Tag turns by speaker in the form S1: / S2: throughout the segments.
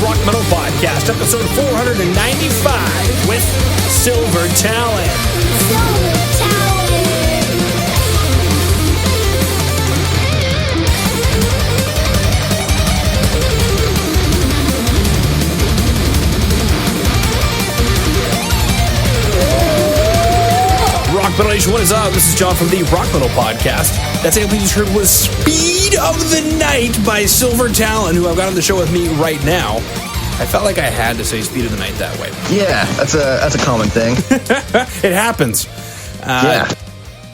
S1: Rock Metal Podcast, episode 495 with Silver Talon.
S2: Silver Talon.
S1: Rock Metal Nation, what is up? This is John from the Rock Metal Podcast. That sample you just heard was Speed of the Night by Silver Talon, who I've got on the show with me right now. I felt like I had to say Speed of the Night that way.
S3: Yeah, that's a common thing.
S1: It happens.
S3: Yeah,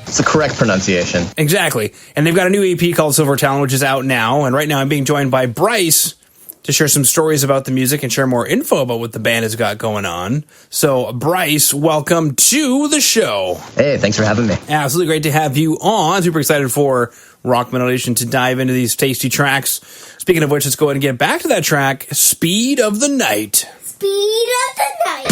S3: it's the correct pronunciation.
S1: Exactly. And they've got a new EP called Silver Talon, which is out now. And right now I'm being joined by Bryce to share some stories about the music and share more info about what the band has got going on. So, Bryce, welcome to the show.
S3: Hey, thanks for having me.
S1: Absolutely great to have you on. Super excited for Rock Metal Nation to dive into these tasty tracks. Speaking of which, let's go ahead and get back to that track, Speed of the Night.
S2: Speed of the Night.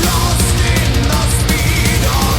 S4: Lost in the speed of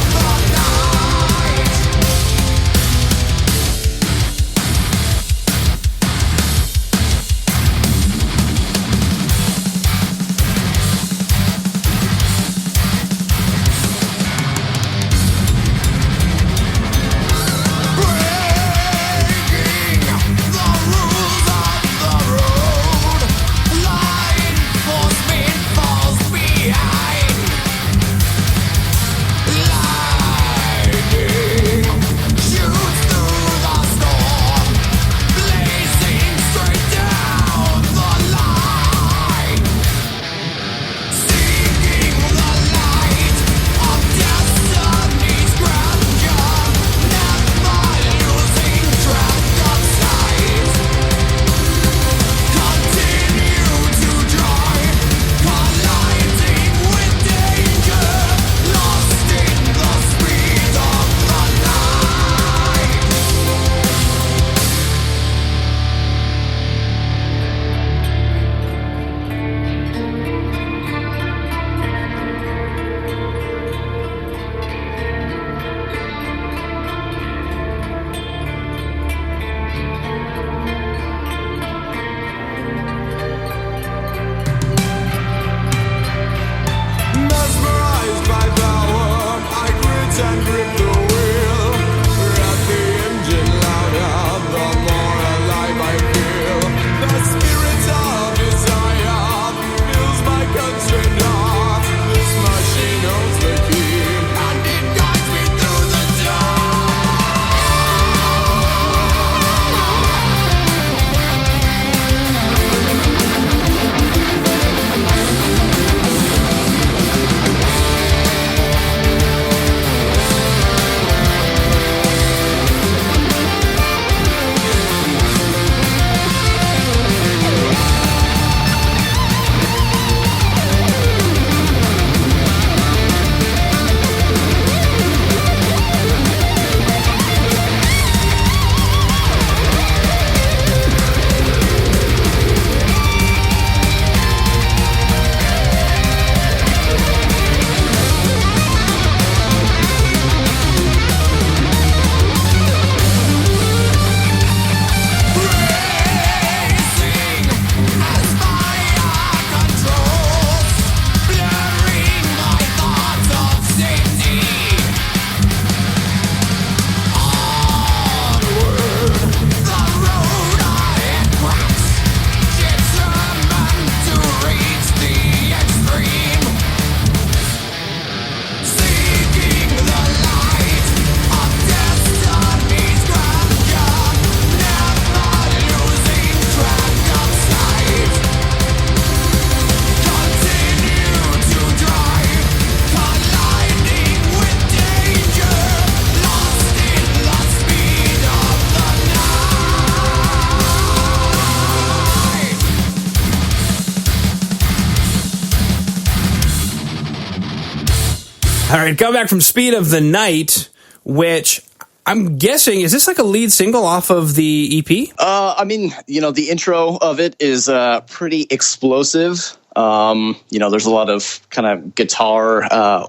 S1: right, come back from Speed of the Night, which I'm guessing, is this like a lead single off of the EP?
S4: I mean, the intro of it is pretty explosive. There's a lot of kind of guitar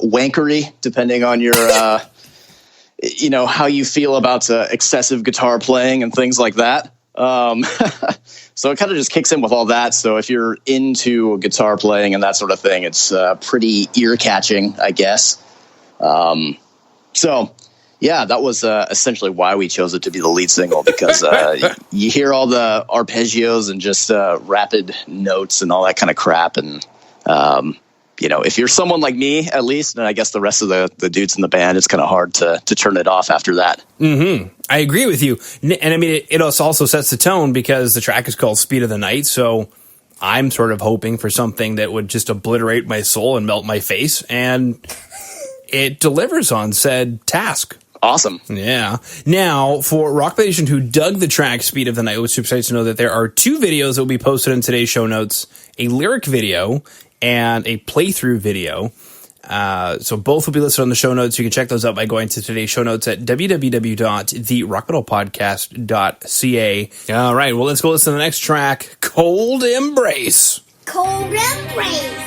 S4: wankery, depending on your, how you feel about excessive guitar playing and things like that. So it kind of just kicks in with all that. So if you're into guitar playing and that sort of thing, it's pretty ear-catching, I guess. Yeah, that was essentially why we chose it to be the lead single, because you hear all the arpeggios and just rapid notes and all that kind of crap. And, if you're someone like me, at least, and I guess the rest of the dudes in the band, it's kind of hard to turn it off after that.
S1: Mm-hmm. I agree with you. And I mean, it also sets the tone because the track is called Speed of the Night. So I'm sort of hoping for something that would just obliterate my soul and melt my face. And it delivers on said task.
S4: Awesome.
S1: Yeah. Now, for Rock Nation who dug the track Speed of the Night, it was super excited to know that there are 2 videos that will be posted in today's show notes, a lyric video and a playthrough video. So both will be listed on the show notes. You can check those out by going to today's show notes at www.therockmetalpodcast.ca. All right, well, let's go listen to the next track, Cold Embrace.
S2: Cold embrace.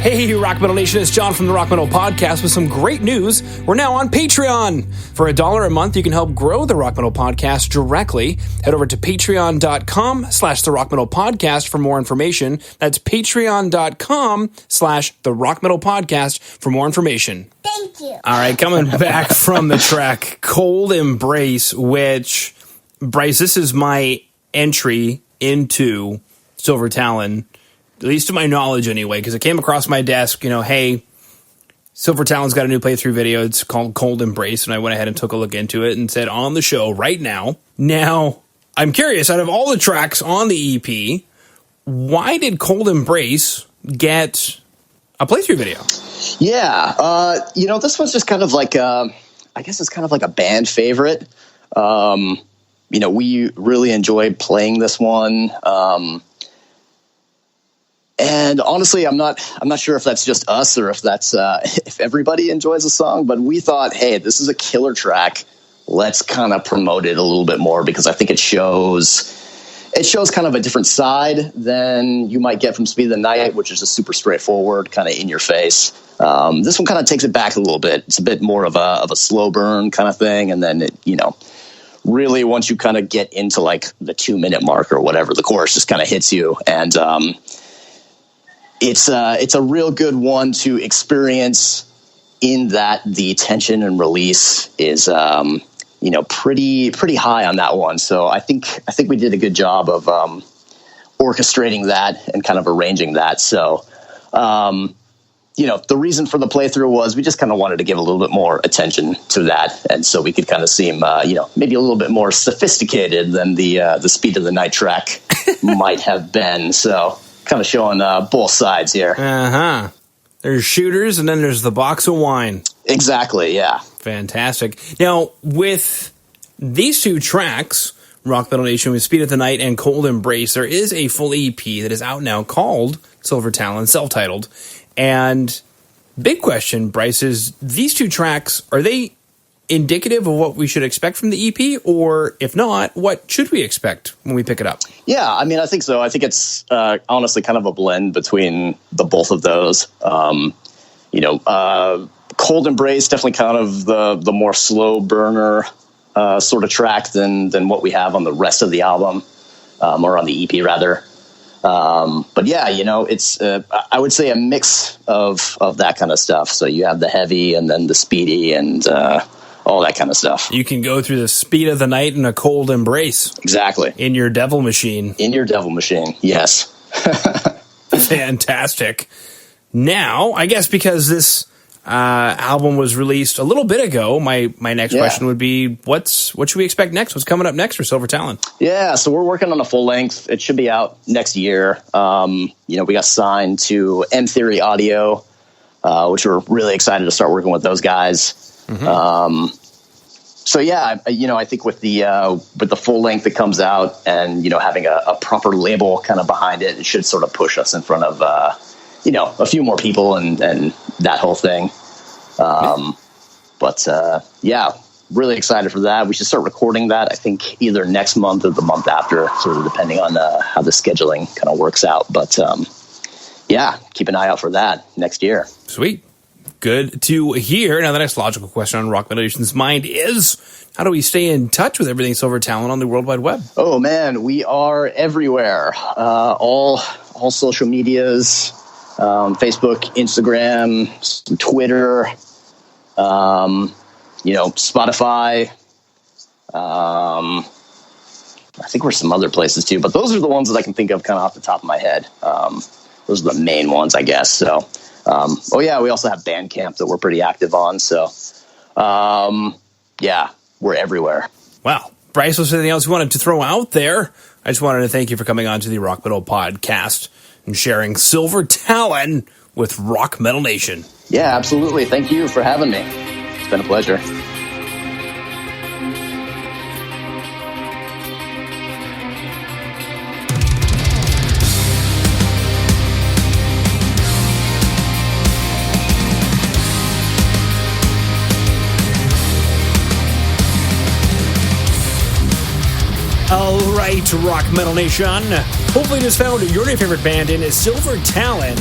S1: Hey, Rock Metal Nation, it's John from the Rock Metal Podcast with some great news. We're now on Patreon. For $1 a month, you can help grow the Rock Metal Podcast directly. Head over to patreon.com/the Rock Metal Podcast for more information. That's patreon.com/the Rock Metal Podcast for more information.
S2: Thank you.
S1: All right, coming back from the track Cold Embrace, which, Bryce, this is my entry into Silver Talon, at least to my knowledge anyway, because it came across my desk, hey, Silver Talon's got a new playthrough video. It's called Cold Embrace, and I went ahead and took a look into it and said on the show right now. Now, I'm curious, out of all the tracks on the EP, why did Cold Embrace get a playthrough video?
S4: Yeah, this one's just kind of like, I guess it's kind of like a band favorite. We really enjoyed playing this one. And honestly, I'm not sure if that's just us or if that's if everybody enjoys the song. But we thought, hey, this is a killer track. Let's kind of promote it a little bit more because I think it shows kind of a different side than you might get from Speed of the Night, which is just super straightforward, kind of in your face. This one kind of takes it back a little bit. It's a bit more of a slow burn kind of thing, and then it, really once you kind of get into like the 2-minute mark or whatever, the chorus just kind of hits you, and it's a real good one to experience in that the tension and release is pretty high on that one. So I think we did a good job of orchestrating that and kind of arranging that. So the reason for the playthrough was we just kind of wanted to give a little bit more attention to that, and so we could kind of seem maybe a little bit more sophisticated than the Speed of the Night track might have been. So kind of showing both sides here.
S1: Uh-huh. There's shooters, and then there's the box of wine.
S4: Exactly, yeah.
S1: Fantastic. Now, with these two tracks, Rock Metal Nation with Speed of the Night and Cold Embrace, there is a full EP that is out now called Silver Talon, self-titled. And big question, Bryce, is these two tracks, are they indicative of what we should expect from the EP? Or if not, what should we expect when we pick it up?
S4: Yeah, I mean, I think so. I think it's honestly kind of a blend between the both of those. Cold Embrace, definitely kind of the more slow burner sort of track than what we have on the rest of the album, or on the EP rather. But yeah, it's I would say a mix of that kind of stuff. So you have the heavy and then the speedy and all that kind of stuff.
S1: You can go through the Speed of the Night and a Cold Embrace.
S4: Exactly.
S1: In your Devil Machine.
S4: In your Devil Machine, yes.
S1: Fantastic. Now, I guess because this album was released a little bit ago, my next question would be, what should we expect next? What's coming up next for Silver Talon?
S4: Yeah, so we're working on a full length. It should be out next year. We got signed to M Theory Audio, which we're really excited to start working with those guys. Mm-hmm. So yeah, I think with the full length that comes out and, having a proper label kind of behind it, it should sort of push us in front of, a few more people and that whole thing. Really excited for that. We should start recording that, I think, either next month or the month after, sort of depending on how the scheduling kind of works out. But keep an eye out for that next year.
S1: Sweet. Good to hear. Now, the next logical question on Rock Metal Nation's mind is, how do we stay in touch with everything Silver Talon on the World Wide Web?
S4: Oh, man, we are everywhere. All social medias, Facebook, Instagram, Twitter, Spotify. I think we're some other places too, but those are the ones that I can think of kind of off the top of my head. Those are the main ones, I guess. So, we also have Bandcamp that we're pretty active on. So, we're everywhere.
S1: Wow. Bryce, was there anything else you wanted to throw out there? I just wanted to thank you for coming on to the Rock Metal Podcast and sharing Silver Talon with Rock Metal Nation.
S4: Yeah, absolutely. Thank you for having me. It's been a pleasure.
S1: All right, Rock Metal Nation. Hopefully, you just found your new favorite band in Silver Talon.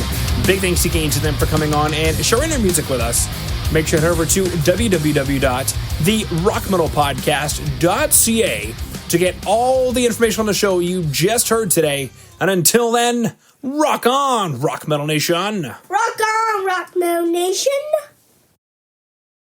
S1: Big thanks again to them for coming on and sharing their music with us. Make sure to head over to www.therockmetalpodcast.ca to get all the information on the show you just heard today. And until then, rock on, Rock Metal Nation.
S2: Rock on, Rock Metal Nation.